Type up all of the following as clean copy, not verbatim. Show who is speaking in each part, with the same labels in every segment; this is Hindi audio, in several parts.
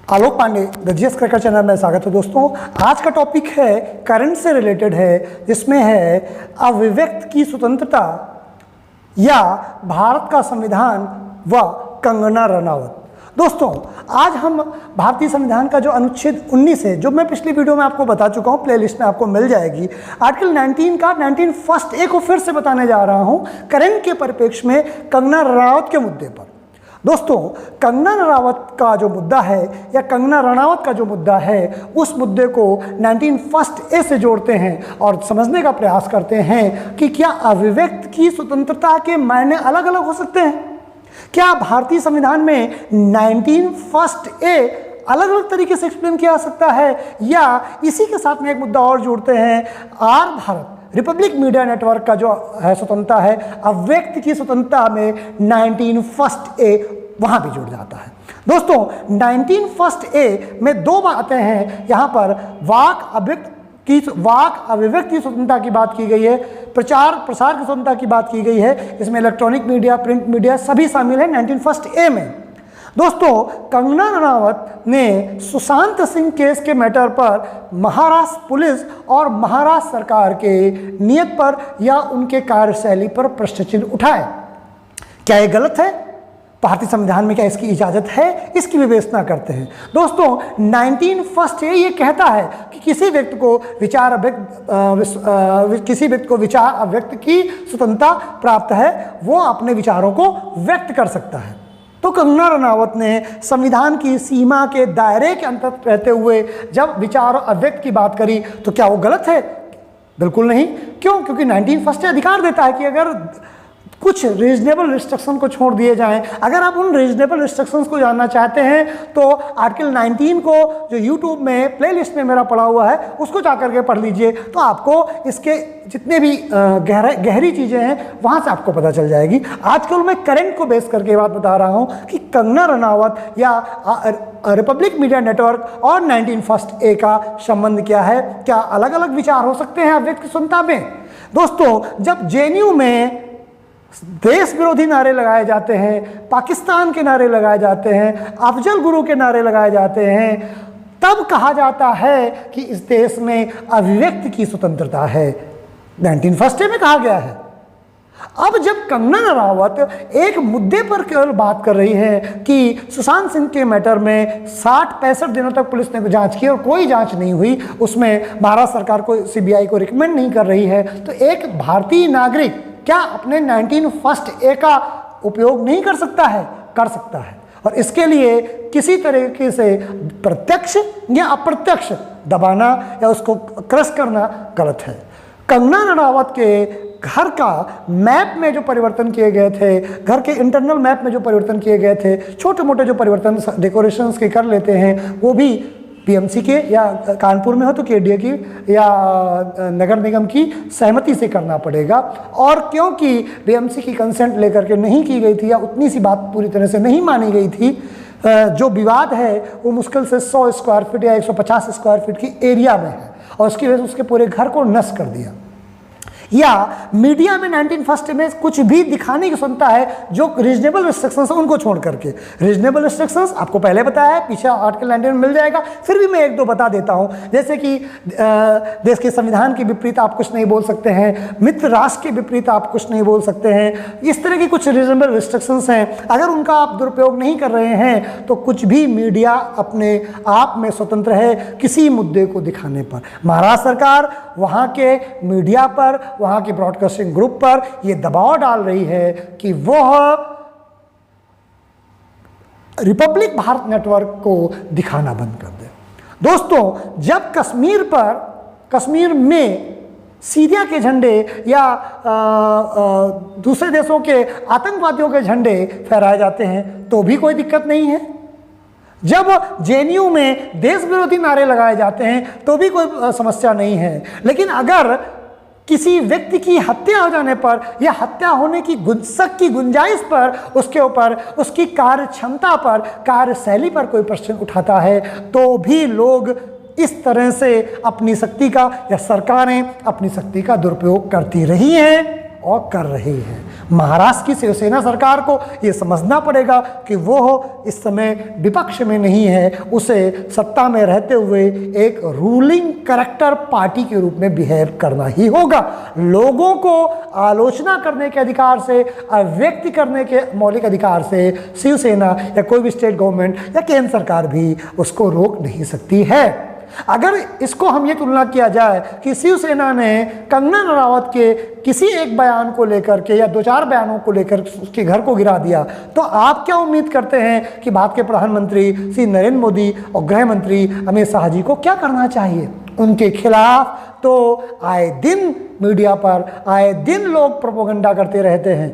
Speaker 1: Alok Pandey the GS cracker channel में स्वागत है दोस्तों। आज का टॉपिक है करंट से रिलेटेड है, जिसमें है अभिव्यक्त की स्वतंत्रता या भारत का संविधान व कंगना रनावत। दोस्तों, आज हम भारतीय संविधान का जो अनुच्छेद 19 है, जो मैं पिछली वीडियो में आपको बता चुका हूँ, प्लेलिस्ट में आपको मिल जाएगी, आर्टिकल 19 का 19 फर्स्ट ए को फिर से बताने जा रहा हूँ करंट के परिप्रेक्ष्य में कंगना रनावत के मुद्दे पर। दोस्तों, कंगना रनावत का जो मुद्दा है या कंगना रनावत का जो मुद्दा है, उस मुद्दे को 19 फर्स्ट ए से जोड़ते हैं और समझने का प्रयास करते हैं कि क्या अभिव्यक्त की स्वतंत्रता के मायने अलग अलग हो सकते हैं। क्या भारतीय संविधान में 19 फर्स्ट ए अलग अलग तरीके से एक्सप्लेन किया जा सकता है, या इसी के साथ में एक मुद्दा और जोड़ते हैं, R Bharat Republic Media Network का जो है स्वतंत्रता है, अभिव्यक्त की स्वतंत्रता में 19 फर्स्ट ए वहां भी जुड़ जाता है। दोस्तों, 19 फर्स्ट ए में दो बातें हैं। यहाँ पर वाक अभिव्यक्त की स्वतंत्रता की बात की गई है, प्रचार प्रसार की स्वतंत्रता की बात की गई है। इसमें इलेक्ट्रॉनिक मीडिया, प्रिंट मीडिया सभी शामिल है 19 फर्स्ट ए में। दोस्तों, कंगना रनावत ने सुशांत सिंह केस के मैटर पर महाराष्ट्र पुलिस और महाराष्ट्र सरकार के नियत पर या उनके कार्यशैली पर प्रश्न चिन्ह उठाए। क्या ये गलत है? भारतीय संविधान में क्या इसकी इजाज़त है? इसकी विवेचना करते हैं। दोस्तों, 19 फर्स्ट ये कहता है कि किसी व्यक्ति को विचार अभिव्यक्त की स्वतंत्रता प्राप्त है, वो अपने विचारों को व्यक्त कर सकता है। तो कंगना रनावत ने संविधान की सीमा के दायरे के अंतर्गत रहते हुए जब विचार अभिव्यक्त की बात करी, तो क्या वो गलत है? बिल्कुल नहीं। क्यों? क्योंकि 19 फर्स्ट अधिकार देता है कि अगर कुछ रीजनेबल रिस्ट्रिक्शन को छोड़ दिए जाएं। अगर आप उन रीजनेबल रिस्ट्रिक्शंस को जानना चाहते हैं तो आर्टिकल 19 को जो यूट्यूब में प्लेलिस्ट में मेरा पड़ा हुआ है, उसको जाकर के पढ़ लीजिए, तो आपको इसके जितने भी गहरी चीज़ें हैं वहाँ से आपको पता चल जाएगी। आजकल मैं करंट को बेस करके बात बता रहा हूँ कि कंगना रनावत या रिपब्लिक मीडिया नेटवर्क और 19 फर्स्ट ए का संबंध क्या है, क्या अलग अलग विचार हो सकते हैं अभिव्यक्त की स्वतंत्रता में। दोस्तों, जब जेएनयू में देश विरोधी नारे लगाए जाते हैं, पाकिस्तान के नारे लगाए जाते हैं, अफजल गुरु के नारे लगाए जाते हैं, तब कहा जाता है कि इस देश में अभिव्यक्त की स्वतंत्रता है। 19 फर्स्ट में कहा गया है। अब जब कंगना रनावत एक मुद्दे पर केवल बात कर रही है कि सुशांत सिंह के मैटर में 60-65 दिनों तक पुलिस ने जांच की और कोई जांच नहीं हुई, उसमें महाराष्ट्र सरकार को, सीबीआई को रिकमेंड नहीं कर रही है, तो एक भारतीय नागरिक क्या अपने 19 फर्स्ट ए का उपयोग नहीं कर सकता है? कर सकता है। और इसके लिए किसी तरीके से प्रत्यक्ष या अप्रत्यक्ष दबाना या उसको क्रश करना गलत है। कंगना रनावत के घर का मैप में जो परिवर्तन किए गए थे, घर के इंटरनल मैप में जो परिवर्तन किए गए थे, छोटे मोटे जो परिवर्तन डेकोरेशंस के कर लेते हैं, वो भी पीएमसी के या कानपुर में हो तो केडीए की या नगर निगम की सहमति से करना पड़ेगा। और क्योंकि पीएमसी की कंसेंट लेकर के नहीं की गई थी या उतनी सी बात पूरी तरह से नहीं मानी गई थी, जो विवाद है वो मुश्किल से 100 स्क्वायर फीट या 150 स्क्वायर फीट की एरिया में है, और उसकी वजह से उसके पूरे घर को नष्ट कर दिया। या मीडिया में 19 फर्स्ट में कुछ भी दिखाने की स्वतंत्रता है, जो रीजनेबल रिस्ट्रिक्शंस है उनको छोड़ करके। रीजनेबल रिस्ट्रिक्शंस आपको पहले बताया है, पीछे आर्टिकल 19 में मिल जाएगा, फिर भी मैं एक दो बता देता हूं। जैसे कि देश के संविधान के विपरीत आप कुछ नहीं बोल सकते हैं, मित्र राष्ट्र के विपरीत आप कुछ नहीं बोल सकते हैं, इस तरह की कुछ रीजनेबल रिस्ट्रिक्शंस हैं। अगर उनका आप दुरुपयोग नहीं कर रहे हैं तो कुछ भी मीडिया अपने आप में स्वतंत्र है किसी मुद्दे को दिखाने पर। महाराष्ट्र सरकार वहाँ के मीडिया पर, वहाँ के ब्रॉडकास्टिंग ग्रुप पर यह दबाव डाल रही है कि वह रिपब्लिक भारत नेटवर्क को दिखाना बंद कर दे। दोस्तों, जब कश्मीर में सीरिया के झंडे या दूसरे देशों के आतंकवादियों के झंडे फहराए जाते हैं तो भी कोई दिक्कत नहीं है। जब जेएनयू में देश विरोधी नारे लगाए जाते हैं तो भी कोई समस्या नहीं है। लेकिन अगर किसी व्यक्ति की हत्या हो जाने पर या हत्या होने की शक की गुंजाइश पर, उसके ऊपर उसकी कार्य क्षमता पर, कार्यशैली पर कोई प्रश्न उठाता है, तो भी लोग इस तरह से अपनी शक्ति का या सरकारें अपनी शक्ति का दुरुपयोग करती रही हैं और कर रही है। महाराष्ट्र की शिवसेना सरकार को ये समझना पड़ेगा कि वो इस समय विपक्ष में नहीं है, उसे सत्ता में रहते हुए एक रूलिंग कैरेक्टर पार्टी के रूप में बिहेव करना ही होगा। लोगों को आलोचना करने के अधिकार से, अभिव्यक्ति करने के मौलिक अधिकार से शिवसेना या कोई भी स्टेट गवर्नमेंट या केंद्र सरकार भी उसको रोक नहीं सकती है। अगर इसको हम ये तुलना किया जाए कि शिवसेना ने कंगना रनावत के किसी एक बयान को लेकर के या 2-4 बयानों को लेकर उसके घर को गिरा दिया, तो आप क्या उम्मीद करते हैं कि भारत के प्रधानमंत्री श्री नरेंद्र मोदी और गृह मंत्री अमित शाह जी को क्या करना चाहिए? उनके खिलाफ तो आए दिन मीडिया पर आए दिन लोग प्रोपेगेंडा करते रहते हैं।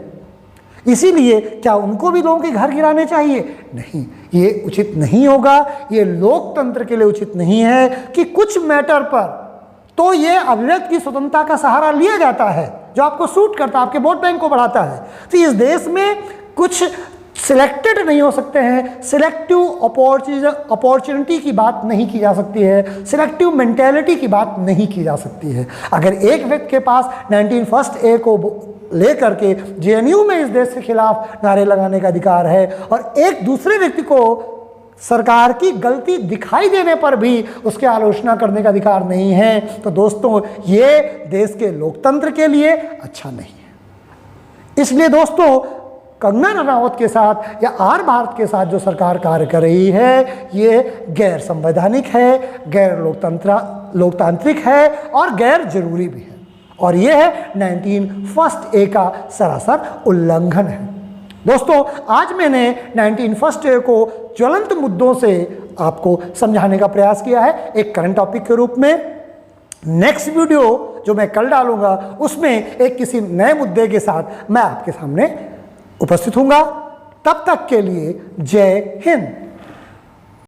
Speaker 1: इसीलिए क्या उनको भी लोगों के घर गिराने चाहिए? नहीं, ये उचित नहीं होगा। ये लोकतंत्र के लिए उचित नहीं है कि कुछ मैटर पर तो ये अभिव्यक्ति की स्वतंत्रता का सहारा लिया जाता है जो आपको सूट करता है, आपके वोट बैंक को बढ़ाता है। तो इस देश में कुछ सिलेक्टेड नहीं हो सकते हैं, सिलेक्टिव अपॉर्चुनिटी की बात नहीं की जा सकती है, सिलेक्टिव मेंटेलिटी की बात नहीं की जा सकती है। अगर एक व्यक्ति के पास 19 को लेकर के जेएनयू में इस देश के खिलाफ नारे लगाने का अधिकार है और एक दूसरे व्यक्ति को सरकार की गलती दिखाई देने पर भी उसकी आलोचना करने का अधिकार नहीं है, तो दोस्तों ये देश के लोकतंत्र के लिए अच्छा नहीं है। इसलिए दोस्तों कंगना रनावत के साथ या आर भारत के साथ जो सरकार कार्य कर रही है ये गैर संवैधानिक है, गैर लोकतांत्रिक है और गैर जरूरी भी है, और ये है 19 का सरासर उल्लंघन है। दोस्तों आज मैंने 19 को ज्वलंत मुद्दों से आपको समझाने का प्रयास किया है एक करंट टॉपिक के रूप में। नेक्स्ट वीडियो जो मैं कल डालूंगा उसमें एक किसी नए मुद्दे के साथ मैं आपके सामने उपस्थित हूँगा। तब तक के लिए जय हिंद।